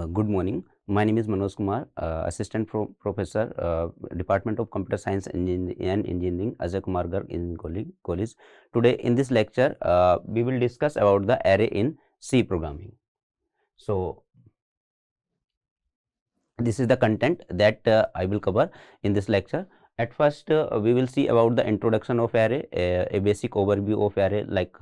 Good morning. My name is Manoj Kumar, Assistant Professor, Department of Computer Science and Engineering, Ajay Kumar Garg in college. Today, in this lecture, we will discuss about the array in C programming. So, this is the content that I will cover in this lecture. At first, we will see about the introduction of array, a basic overview of array, like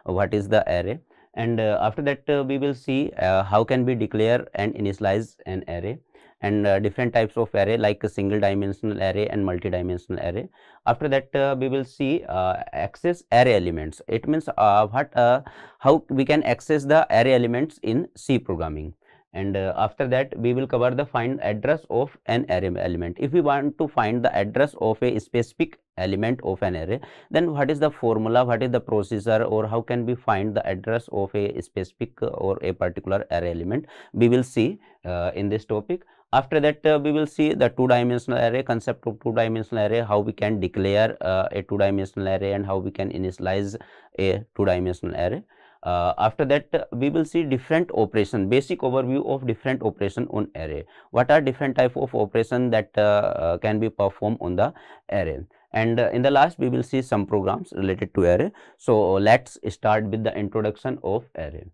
what is the array, and after that we will see how can we declare and initialize an array, and different types of array like a single dimensional array and multi-dimensional array. After that we will see access array elements. It means how we can access the array elements in C programming. And after that we will cover the find address of an array element. If we want to find the address of a specific element of an array, then what is the formula, what is the procedure, or how can we find the address of a specific or a particular array element, we will see in this topic. After that we will see the two-dimensional array, concept of two-dimensional array, how we can declare a two-dimensional array and how we can initialize a two-dimensional array. After that we will see different operation, basic overview of different operation on array. What are different type of operation that can be performed on the array, and in the last we will see some programs related to array. So let's start with the introduction of array.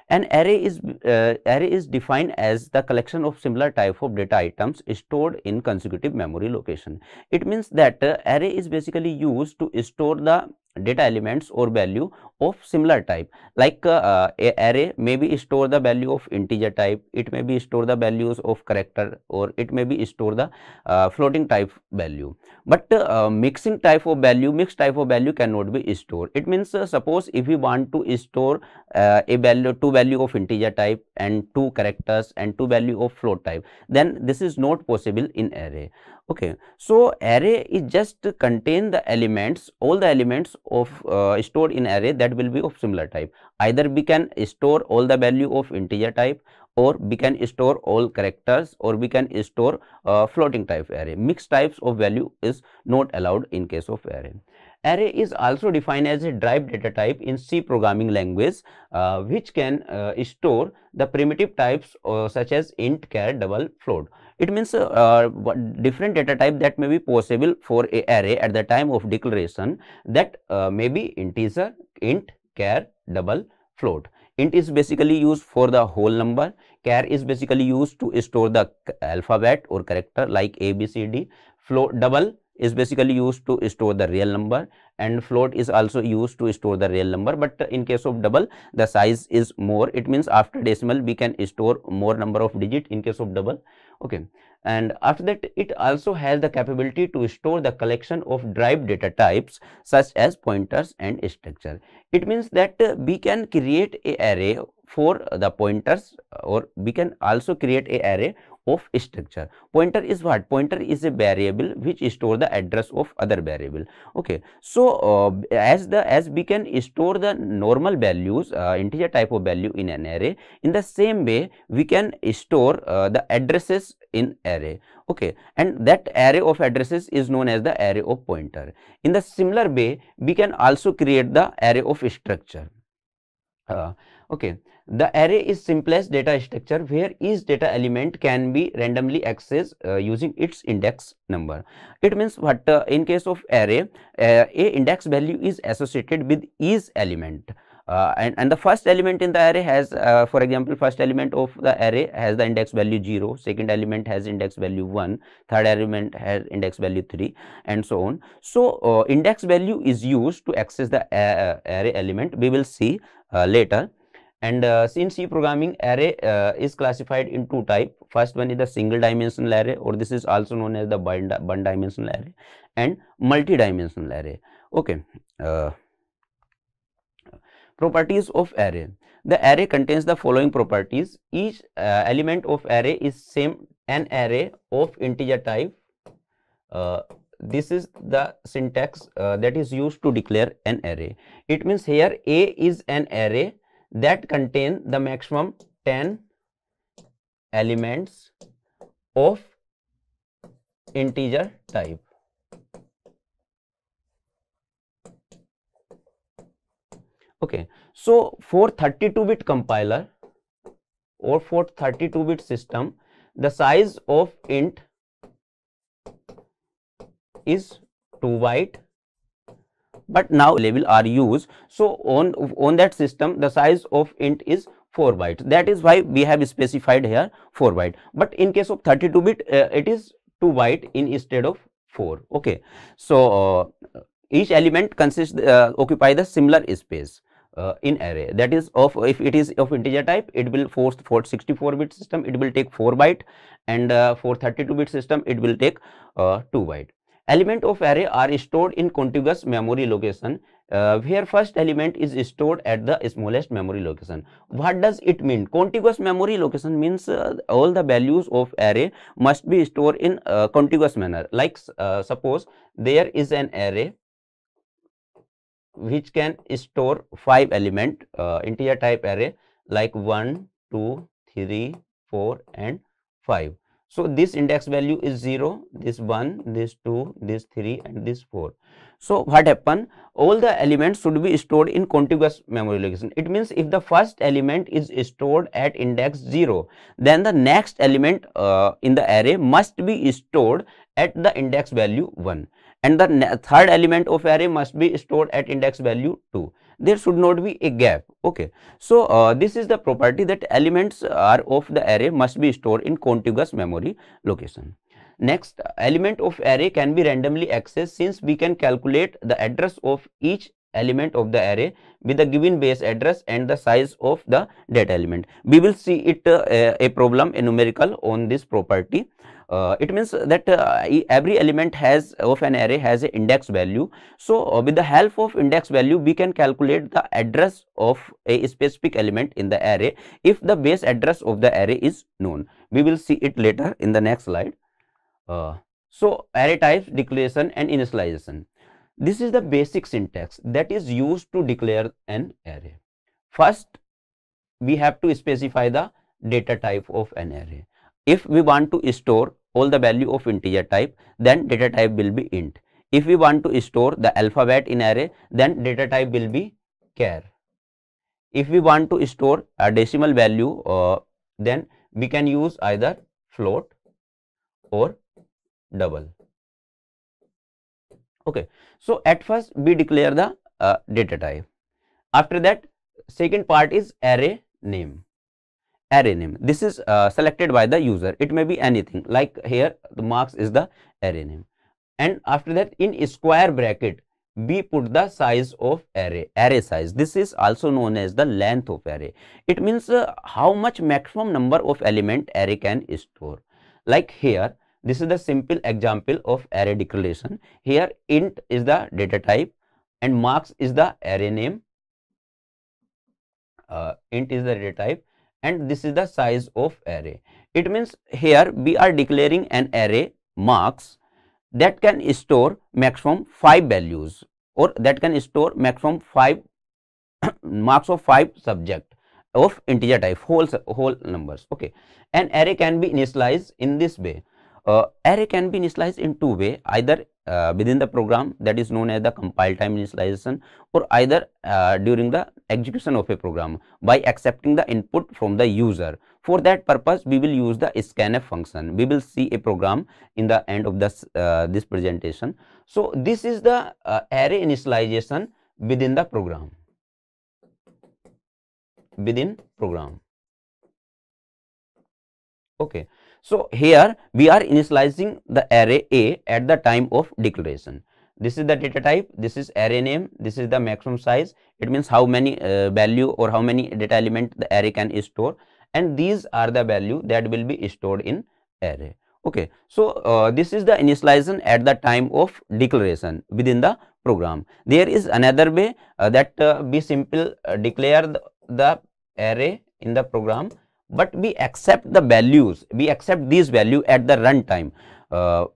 An array is defined as the collection of similar type of data items stored in consecutive memory location. It means that array is basically used to store the data elements or value of similar type. Like a array may be store the value of integer type, it may be store the values of character, or it may be store the floating type value. But mixed type of value cannot be stored. It means suppose if we want to store a value, two value of integer type and two characters and two value of float type, then this is not possible in array. Okay, so array is just contain the elements, all the elements of stored in array that will be of similar type. Either we can store all the value of integer type, or we can store all characters, or we can store floating type array. Mixed types of value is not allowed in case of array. Array is also defined as a derived data type in C programming language, which can store the primitive types such as int, char, double, float. It means different data type that may be possible for a array at the time of declaration, that may be integer, int, char, double, float. Int is basically used for the whole number, char is basically used to store the alphabet or character like A, B, C, D, float, double is basically used to store the real number, and float is also used to store the real number, but in case of double the size is more. It means after decimal we can store more number of digit in case of double. Okay, and after that it also has the capability to store the collection of derived data types such as pointers and structure. It means that we can create a array for the pointers, or we can also create a array of structure. Pointer is what? Pointer is a variable which store the address of other variable. Okay, so as we can store the normal values, integer type of value in an array, in the same way we can store the addresses in array. Okay, and that array of addresses is known as the array of pointer. In the similar way we can also create the array of structure. Okay, the array is simplest data structure where each data element can be randomly accessed using its index number. It means what? In case of array, a index value is associated with each element. And the first element in the array has, for example, first element of the array has the index value 0, second element has index value 1, third element has index value 3, and so on. So index value is used to access the array element. We will see later. And in C programming, array is classified in two types. First one is the single dimensional array, or this is also known as the one dimensional array, and multi-dimensional array. Okay. Properties of array. The array contains the following properties. Each element of array is same an array of integer type. This is the syntax that is used to declare an array. It means here A is an array that contain the maximum 10 elements of integer type. Okay, so for 32-bit compiler or for 32-bit system, the size of int is 2 byte, but now label are used. So on that system, the size of int is 4 bytes. That is why we have specified here 4 byte. But in case of 32-bit, it is 2 byte instead of 4. Okay. So each element consists occupy the similar space in array. That is, of if it is of integer type, it will for 64-bit system it will take 4 byte, and for 32-bit system it will take 2 byte. Element of array are stored in contiguous memory location, where first element is stored at the smallest memory location. What does it mean? Contiguous memory location means all the values of array must be stored in contiguous manner. Like suppose there is an array which can store 5 element, integer type array like 1, 2, 3, 4 and 5. So this index value is 0, this 1, this 2, this 3 and this 4. So what happen? All the elements should be stored in contiguous memory location. It means if the first element is stored at index 0, then the next element in the array must be stored at the index value 1, and the third element of array must be stored at index value 2. There should not be a gap. Okay. So this is the property that elements are of the array must be stored in contiguous memory location. Next, element of array can be randomly accessed, since we can calculate the address of each element of the array with the given base address and the size of the data element. We will see it a problem, a numerical on this property. It means that every element has of an array has an index value. So with the help of index value, we can calculate the address of a specific element in the array if the base address of the array is known. We will see it later in the next slide. So array types, declaration and initialization. This is the basic syntax that is used to declare an array. First, we have to specify the data type of an array. If we want to store all the value of integer type, then data type will be int. If we want to store the alphabet in array, then data type will be char. If we want to store a decimal value, then we can use either float or double. Okay. So at first we declare the data type. After that, second part is array name. Array name. This is selected by the user. It may be anything, like here the marks is the array name. And after that, in square bracket, we put the size of array, array size. This is also known as the length of array. It means how much maximum number of element array can store. Like here, this is the simple example of array declaration. Here int is the data type and marks is the array name. Int is the data type and this is the size of array. It means here we are declaring an array marks that can store maximum 5 values, or that can store maximum 5 marks of 5 subject of integer type, whole numbers. Okay. An array can be initialized in this way. Array can be initialized in two ways, either within the program, that is known as the compile time initialization, or either during the execution of a program by accepting the input from the user. For that purpose, we will use the scanf function. We will see a program in the end of this presentation. So this is the array initialization within the program. Within program. Okay. So here we are initializing the array A at the time of declaration. This is the data type, this is array name, this is the maximum size. It means how many value or how many data element the array can store, and these are the value that will be stored in array. Okay. So this is the initialization at the time of declaration within the program. There is another way that we simply declare the array in the program, but we accept the values, we accept these value at the runtime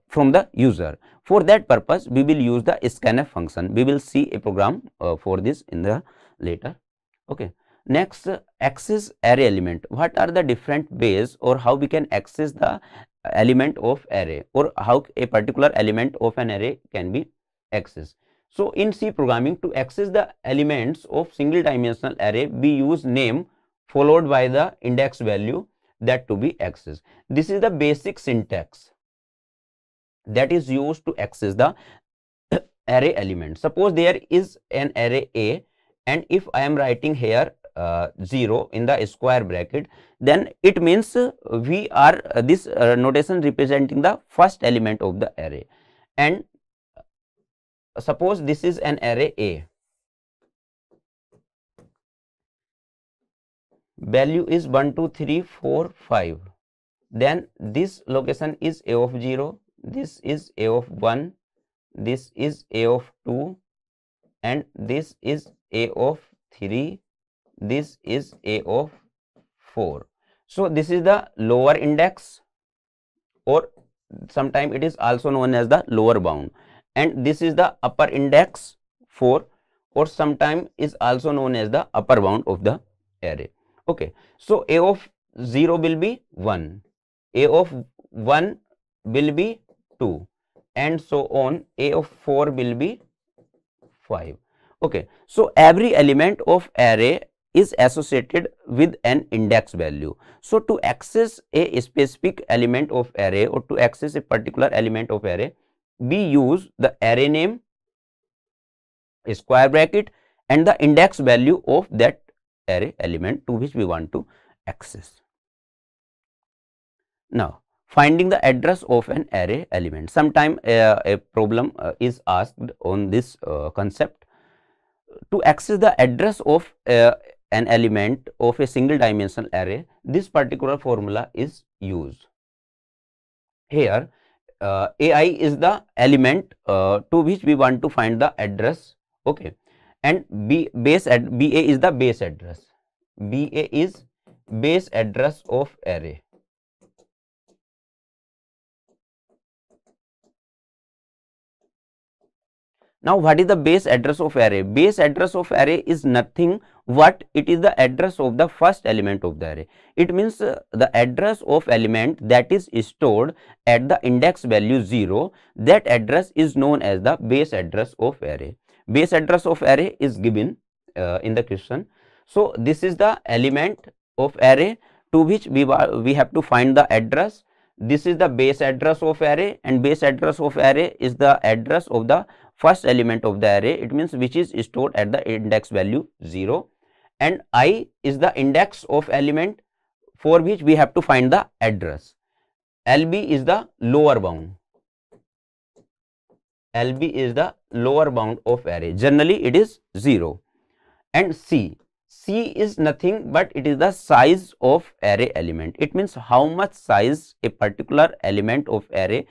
from the user. For that purpose, we will use the scanf function. We will see a program for this in the later. Okay. Next, access array element. What are the different ways or how we can access the element of array, or how a particular element of an array can be accessed? So in C programming, to access the elements of single dimensional array, we use name followed by the index value that to be accessed. This is the basic syntax that is used to access the array element. Suppose there is an array A, and if I am writing here 0 in the square bracket, then it means we are this notation representing the first element of the array. And suppose this is an array A, value is 1 2 3 4 5, then this location is A of 0, this is A of 1, this is A of 2, and this is A of 3, this is A of 4. So this is the lower index, or sometimes it is also known as the lower bound, and this is the upper index 4, or sometimes is also known as the upper bound of the array. Okay, so A of 0 will be 1, A of 1 will be 2, and so on. A of 4 will be 5. Okay, so every element of array is associated with an index value. So to access a specific element of array, or to access a particular element of array, we use the array name, a square bracket, and the index value of that array element to which we want to access. Now, finding the address of an array element. Sometime a problem is asked on this concept. To access the address of an element of a single dimensional array, this particular formula is used. Here AI is the element to which we want to find the address, okay, and BA is the base address. BA is base address of array. Now, what is the base address of array? Base address of array is nothing but it is the address of the first element of the array. It means the address of element that is stored at the index value 0, that address is known as the base address of array. Base address of array is given in the question. So, this is the element of array to which we have to find the address. This is the base address of array, and base address of array is the address of the first element of the array. It means which is stored at the index value 0, and I is the index of element for which we have to find the address. LB is the lower bound. LB is the lower bound of array. Generally it is 0. And C is nothing but it is the size of array element. It means how much size a particular element of array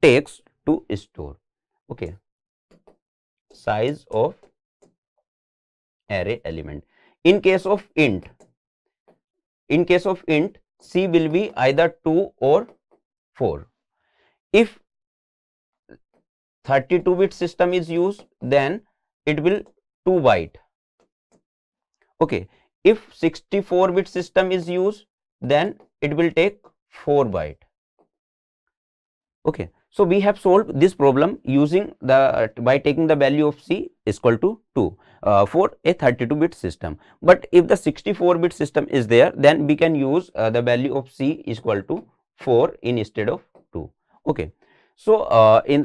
takes to store. Okay, size of array element. In case of int, C will be either 2 or 4. If 32-bit system is used, then it will 2 byte. Okay, if 64-bit system is used, then it will take 4 byte. Okay, so we have solved this problem using by taking the value of C is equal to 2 for a 32-bit system. But if the 64-bit system is there, then we can use the value of C is equal to 4 instead of 2. Okay, so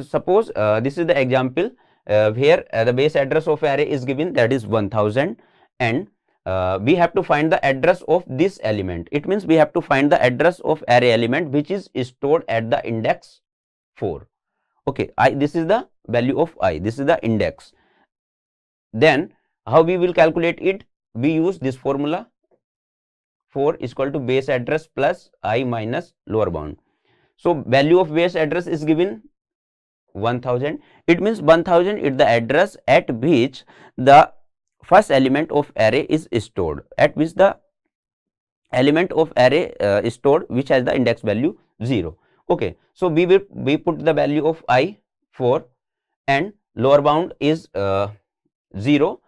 suppose this is the example here the base address of array is given, that is 1000, and we have to find the address of this element. It means we have to find the address of array element which is stored at the index 4. Okay, this is the value of I, this is the index. Then how we will calculate it? We use this formula, 4 is equal to base address plus I minus lower bound. So value of base address is given 1000. It means 1000 is the address at which the first element of array is stored, at which the element of array is stored which has the index value 0. Okay, so we put the value of I 4, and lower bound is 0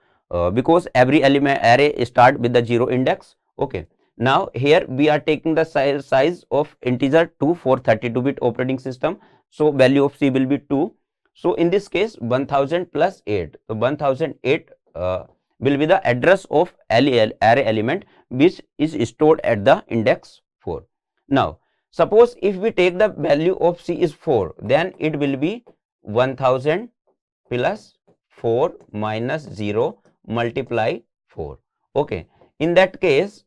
because every element array start with the 0 index. Okay, now here we are taking the size of integer 2 for 32-bit operating system. So value of C will be 2. So in this case 1000 plus 8. So 1008 will be the address of array element which is stored at the index 4. Now suppose if we take the value of C is 4, then it will be 1000 plus 4 minus 0 multiply 4. Okay, in that case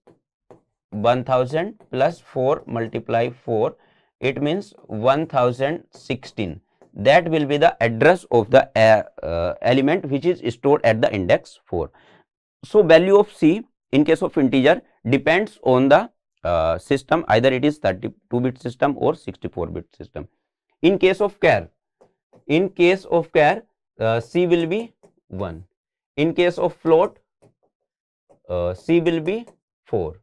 1000 plus 4 multiply 4, it means 1016. That will be the address of the element which is stored at the index 4. So value of C in case of integer depends on the system, either it is 32-bit system or 64-bit system. In case of char, C will be 1. In case of float, C will be 4.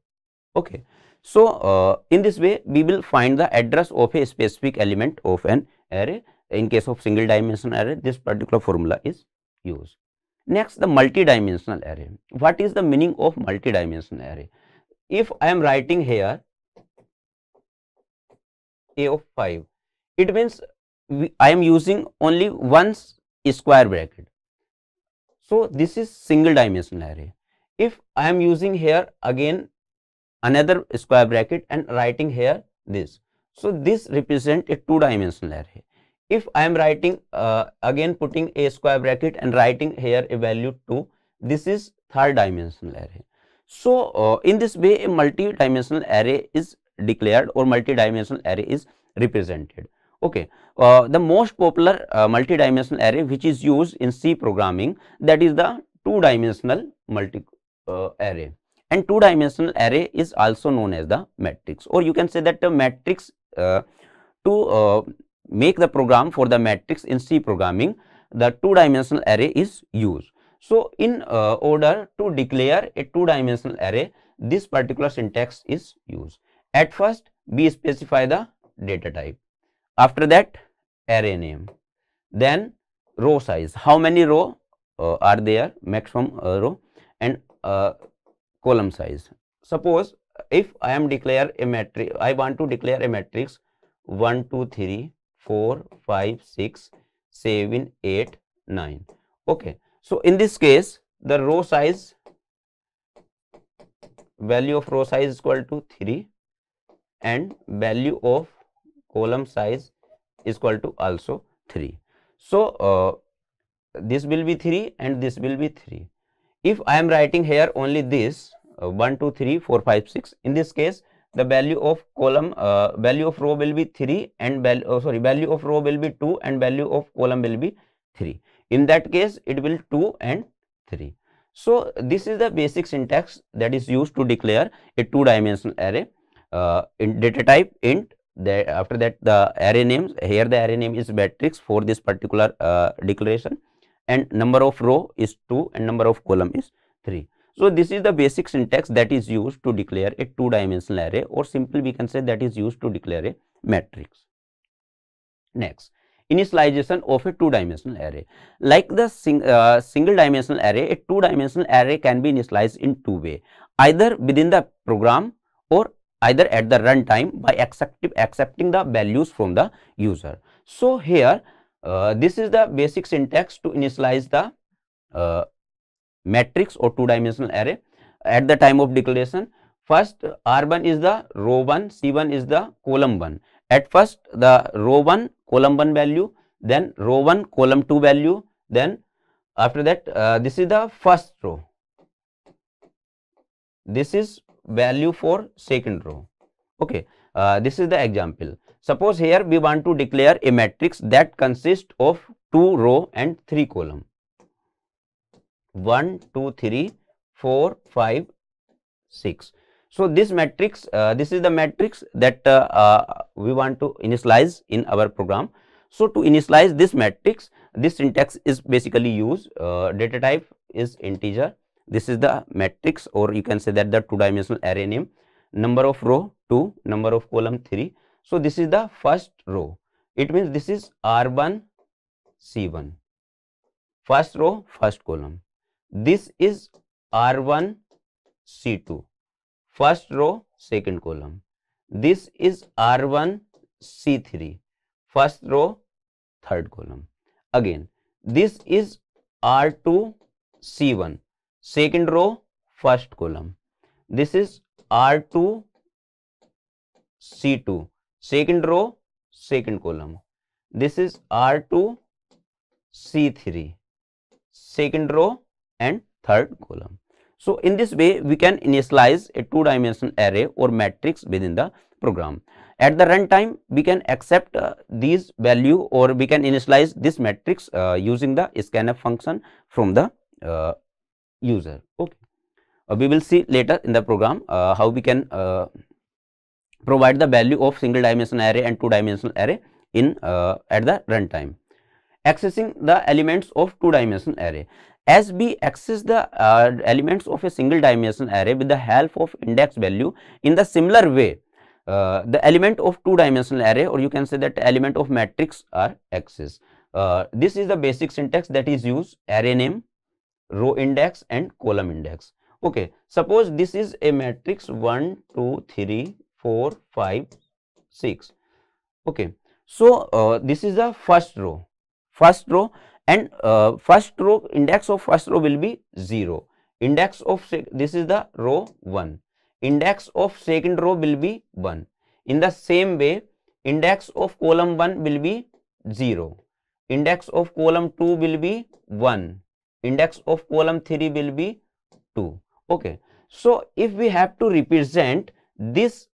Okay. So in this way we will find the address of a specific element of an array. In case of single dimensional array, this particular formula is used. Next, the multi-dimensional array. What is the meaning of multi-dimensional array? If I am writing here A of 5, it means I am using only one square bracket. So this is single dimensional array. If I am using here again another square bracket and writing here this, so this represent a two-dimensional array. If I am writing again putting a square bracket and writing here a value 2, this is third dimensional array. So in this way a multi-dimensional array is declared or multi-dimensional array is represented. Okay, the most popular multi-dimensional array which is used in C programming, that is the two-dimensional array. And two-dimensional array is also known as the matrix, or you can say that the matrix to make the program for the matrix in C programming, the two-dimensional array is used. So in order to declare a two-dimensional array, this particular syntax is used. At first we specify the data type, after that array name, then row size, how many row are there, maximum row, and column size. Suppose if I am declare a matrix, I want to declare a matrix 1 2 3 4 5 6 7 8 9. Okay, so in this case the row size, value of row size is equal to 3 and value of column size is equal to also 3. So this will be 3 and this will be 3. If I am writing here only this 1 2 3 4 5 6, in this case the value of column value of row will be 3 and value of row will be 2 and value of column will be 3. In that case it will 2 and 3. So this is the basic syntax that is used to declare a two-dimensional array. In data type int, after that the array names, here the array name is matrix for this particular declaration, and number of row is 2 and number of column is 3. So this is the basic syntax that is used to declare a two-dimensional array, or simply we can say that is used to declare a matrix. Next, initialization of a two-dimensional array. Like the single dimensional array, a two-dimensional array can be initialized in two ways, either within the program or either at the runtime by accepting the values from the user. So here this is the basic syntax to initialize the matrix or two-dimensional array. At the time of declaration, first R1 is the row 1, C1 is the column 1. At first the row 1 column 1 value, then row 1 column 2 value, then after that this is the first row, this is value for second row. Okay, this is the example. Suppose here we want to declare a matrix that consists of 2 row and 3 column, 1 2 3 4 5 6. So this matrix, this is the matrix that we want to initialize in our program. So to initialize this matrix, this syntax is basically used. Data type is integer, this is the matrix, or you can say that the two-dimensional array name, number of row 2, number of column 3. So this is the first row, it means this is R1 C1, first row first column. This is R1 C2, first row second column. This is R1 C3, first row third column. Again this is R2 C1, second row first column. This is R2 C2, second row, second column. This is R2, C3, second row and third column. So in this way we can initialize a two-dimensional array or matrix within the program. At the runtime we can accept these value, or we can initialize this matrix using the scanf function from the user. Okay, we will see later in the program how we can provide the value of single dimensional array and two dimensional array in at the runtime. Accessing the elements of two dimensional array. As we access the elements of a single dimensional array with the help of index value, in the similar way the element of two dimensional array, or you can say that element of matrix, are accessed. This is the basic syntax that is used: array name, row index and column index. Okay, suppose this is a matrix 1 2 3 4 5 6. Okay, so this is the first row, and first row, index of first row will be 0, index of this is the row 1, index of second row will be 1. In the same way, index of column 1 will be 0, index of column 2 will be 1, index of column 3 will be 2. Okay, so if we have to represent this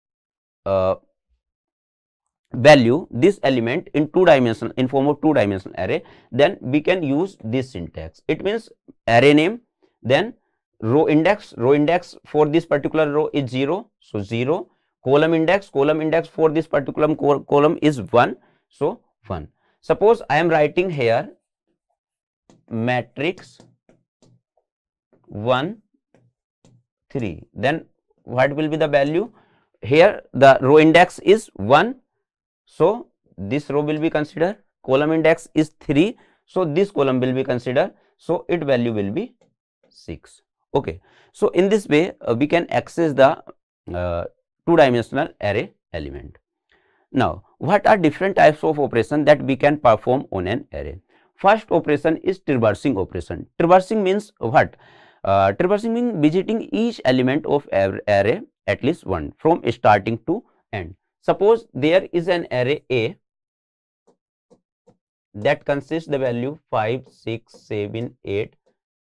value, this element in two-dimensional, in form of two-dimensional array, then we can use this syntax. It means array name, then row index for this particular row is 0, so 0, column index for this particular column is 1, so 1. Suppose I am writing here matrix 1 3, then what will be the value? Here the row index is 1, so this row will be considered, column index is 3, so this column will be considered, so its value will be 6. Okay, so in this way we can access the two-dimensional array element. Now, what are different types of operation that we can perform on an array? First operation is traversing operation. Traversing means what? Traversing means visiting each element of array at least one from starting to end. Suppose there is an array A that consists the value 5, 6, 7, 8,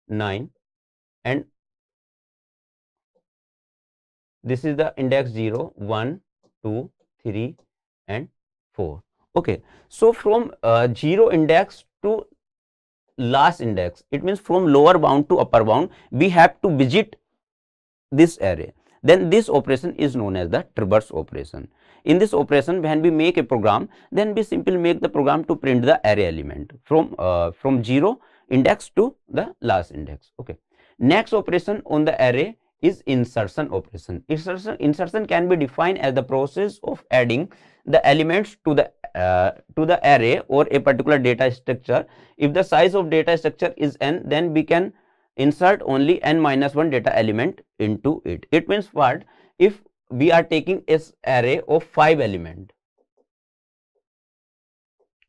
9, and this is the index 0, 1, 2, 3 and 4. Okay, so from 0 index to last index, it means from lower bound to upper bound, we have to visit this array. Then this operation is known as the traverse operation. In this operation, when we make a program, then we simply make the program to print the array element from 0 index to the last index. Okay, next operation on the array is insertion operation. Insertion can be defined as the process of adding the elements to the array or a particular data structure. If the size of data structure is n, then we can insert only n-1 data element into it. It means what? If we are taking an array of 5 elements,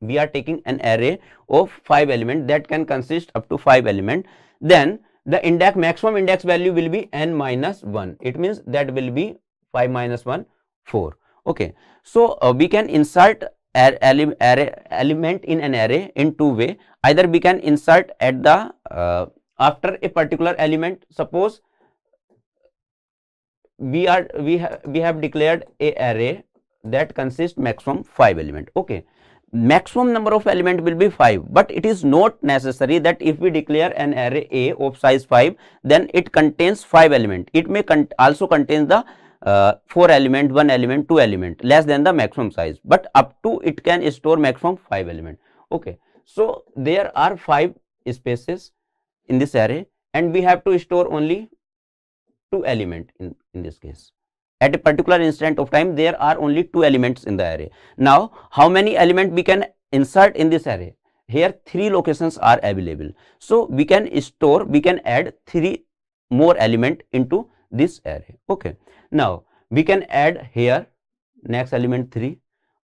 we are taking an array of 5 elements that can consist up to 5 elements, then the maximum index value will be n-1. It means that will be 5 minus 1, 4. Okay, so we can insert element in an array in two way. Either we can insert at the after a particular element. Suppose we have declared a array that consists maximum 5 element. Okay, maximum number of element will be 5, but it is not necessary that if we declare an array A of size 5, then it contains 5 element. It may also contain the 4 element, 1 element, 2 element less than the maximum size, but up to it can store maximum 5 element. Okay, so there are 5 spaces in this array and we have to store only 2 element in this case. At a particular instant of time, there are only 2 elements in the array. Now, how many elements we can insert in this array? Here 3 locations are available. So we can add 3 more element into this array. Okay. Now we can add here next element 3.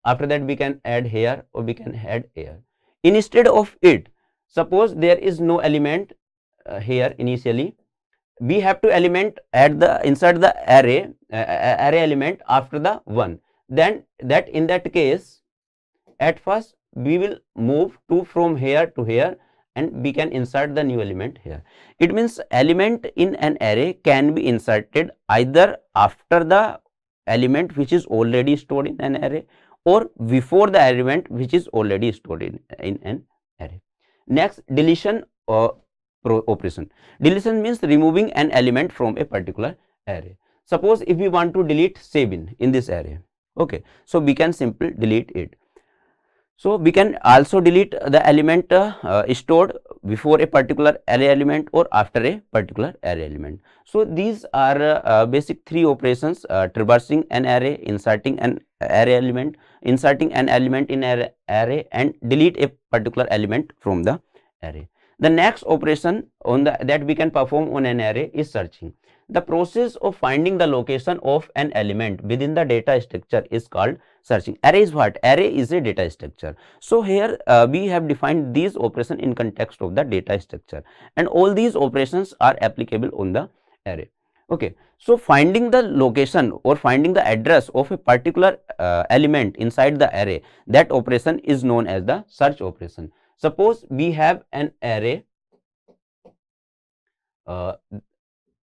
After that we can add here, or we can add here. Instead of it, suppose there is no element here initially, we have to insert the array element after the 1. then that in that case, at first we will move 2 from here to here and we can insert the new element here. It means element in an array can be inserted either after the element which is already stored in an array or before the element which is already stored in an array. Next, deletion operation. Deletion means removing an element from a particular array. Suppose if we want to delete 7 in this array, okay, so we can simply delete it. So we can also delete the element stored before a particular array element or after a particular array element. So these are basic 3 operations: traversing an array, inserting an array element, inserting an element in an array, and delete a particular element from the array. The next operation that we can perform on an array is searching. The process of finding the location of an element within the data structure is called searching. Array is what? Array is a data structure. So here we have defined these operations in context of the data structure, and all these operations are applicable on the array. Okay, so finding the location or finding the address of a particular element inside the array, that operation is known as the search operation. Suppose we have an array,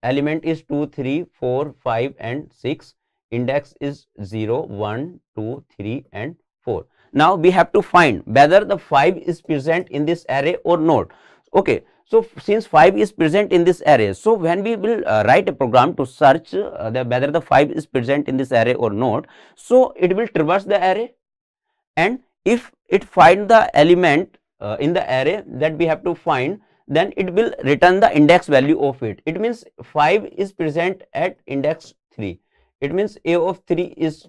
element is 2, 3, 4, 5 and 6, index is 0, 1, 2, 3 and 4. Now we have to find whether the 5 is present in this array or not. Okay, so since 5 is present in this array, so when we will write a program to search whether the 5 is present in this array or not, so it will traverse the array, and if it find the element in the array that we have to find, then it will return the index value of it. It means 5 is present at index 3. It means a of 3 is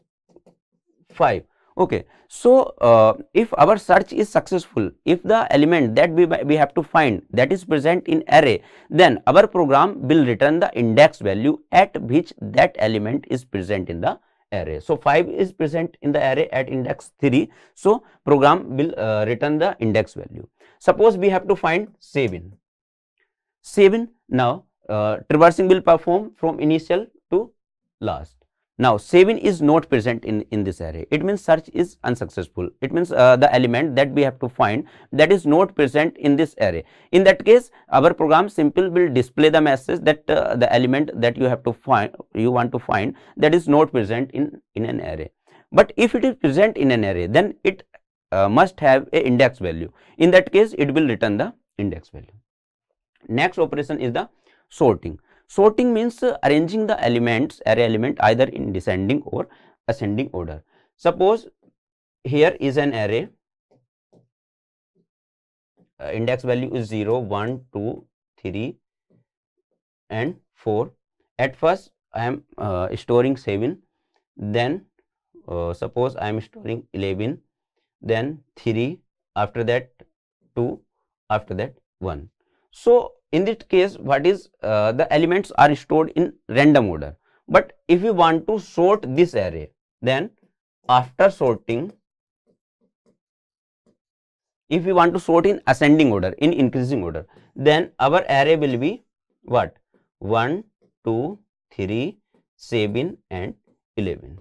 5. Okay, so if our search is successful, if the element that we have to find that is present in array, then our program will return the index value at which that element is present in the array. So 5 is present in the array at index 3, so program will return the index value. Suppose we have to find 7. Now traversing will perform from initial to last. Now 7 is not present in this array. It means search is unsuccessful. It means the element that we have to find that is not present in this array. In that case, our program simply will display the message that the element that you want to find that is not present in an array. But if it is present in an array, then it must have a index value. In that case, it will return the index value. Next operation is the sorting. Sorting means arranging the elements, array element, either in descending or ascending order. Suppose here is an array, index value is 0, 1, 2, 3 and 4. At first I am storing 7, then suppose I am storing 11, then 3, after that 2, after that 1. So in this case, what is the elements are stored in random order. But if we want to sort this array, then after sorting, if we want to sort in ascending order, in increasing order, then our array will be what? 1, 2, 3, 7 and 11.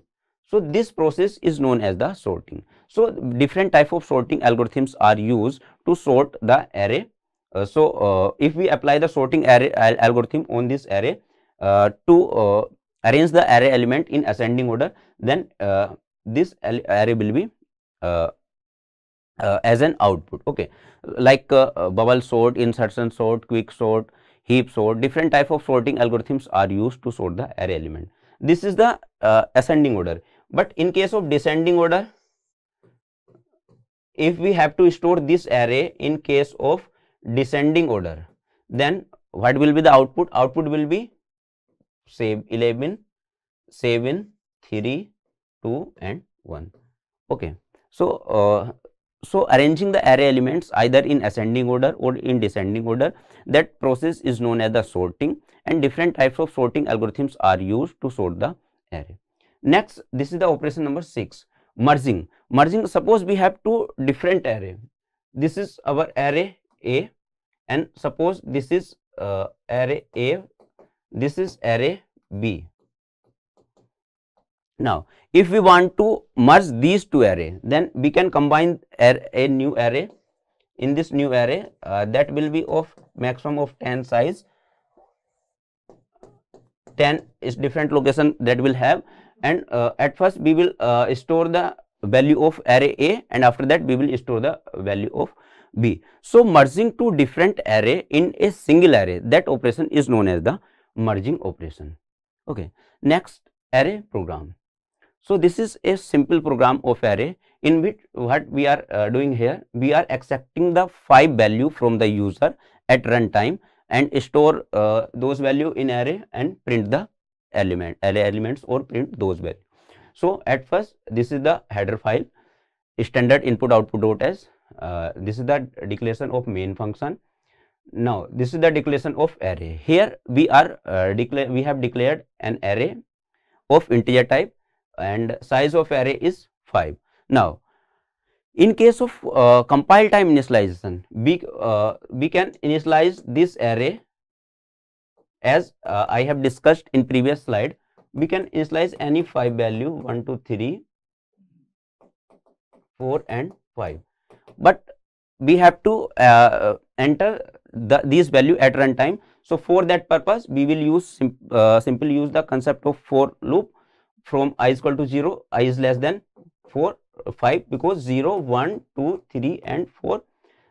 So this process is known as the sorting. So different type of sorting algorithms are used to sort the array. If we apply the sorting array algorithm on this array to arrange the array element in ascending order, then this array will be as an output. Okay, like bubble sort, insertion sort, quick sort, heap sort, different type of sorting algorithms are used to sort the array element. This is the ascending order. But in case of descending order, if we have to store this array in case of descending order, then what will be the output? Output will be say 11, 7, 3, 2 and 1. Okay, so so arranging the array elements either in ascending order or in descending order, that process is known as the sorting, and different types of sorting algorithms are used to sort the array. Next, this is the operation number 6, merging. Merging, suppose we have two different array. This is our array A, and suppose this is array A, this is array B. Now if we want to merge these two array, then we can combine a new array. In this new array, that will be of maximum of 10 size. 10 is different location that will have, and at first we will store the value of array A, and after that we will store the value of B. So merging two different array in a single array, that operation is known as the merging operation. Okay. Next, array program. So this is a simple program of array, in which what we are doing here, we are accepting the 5 value from the user at runtime and store those value in array and print the array elements or print those value. So at first, this is the header file, standard input output.s. This is the declaration of main function. Now this is the declaration of array. Here we are we have declared an array of integer type, and size of array is 5. Now in case of compile time initialization, we can initialize this array as I have discussed in previous slide. We can initialize any 5 value 1, 2, 3, 4 and 5, but we have to enter these value at runtime. So for that purpose, we will use simply use the concept of for loop from I is equal to 0, I is less than 4, 5, because 0, 1, 2, 3 and 4.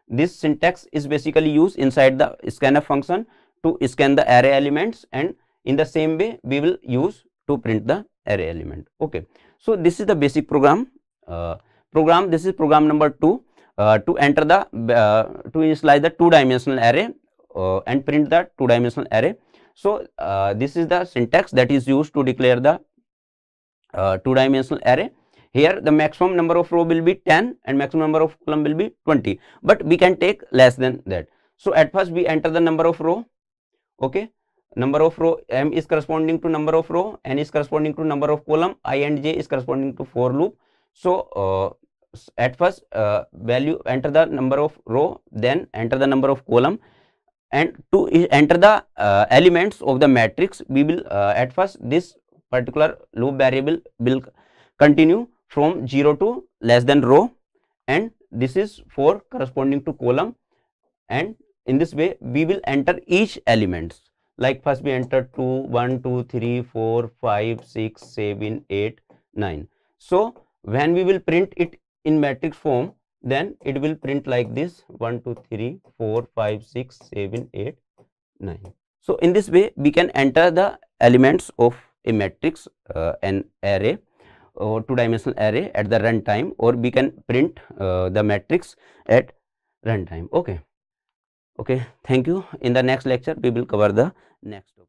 This syntax is basically used inside the scanf function to scan the array elements, and in the same way we will use to print the array element. Okay. So this is the basic program. This is program number 2. To enter the to initialize the 2-dimensional array and print the 2-dimensional array. So this is the syntax that is used to declare the 2-dimensional array. Here the maximum number of row will be 10 and maximum number of column will be 20, but we can take less than that. So at first we enter the number of row. Okay, number of row, m is corresponding to number of row, n is corresponding to number of column, I and j is corresponding to for loop. So at first value enter the number of row, then enter the number of column, and to enter the elements of the matrix, we will at first this particular loop variable will continue from 0 to less than row, and this is for corresponding to column, and in this way we will enter each elements. Like first we enter 2, 1, 2, 3, 4, 5, 6, 7, 8, 9. So when we will print it in matrix form, then it will print like this: 1, 2, 3, 4, 5, 6, 7, 8, 9. So in this way we can enter the elements of a matrix, an array or 2-dimensional array at the runtime, or we can print the matrix at runtime. Okay. Okay, thank you. In the next lecture we will cover the next topic.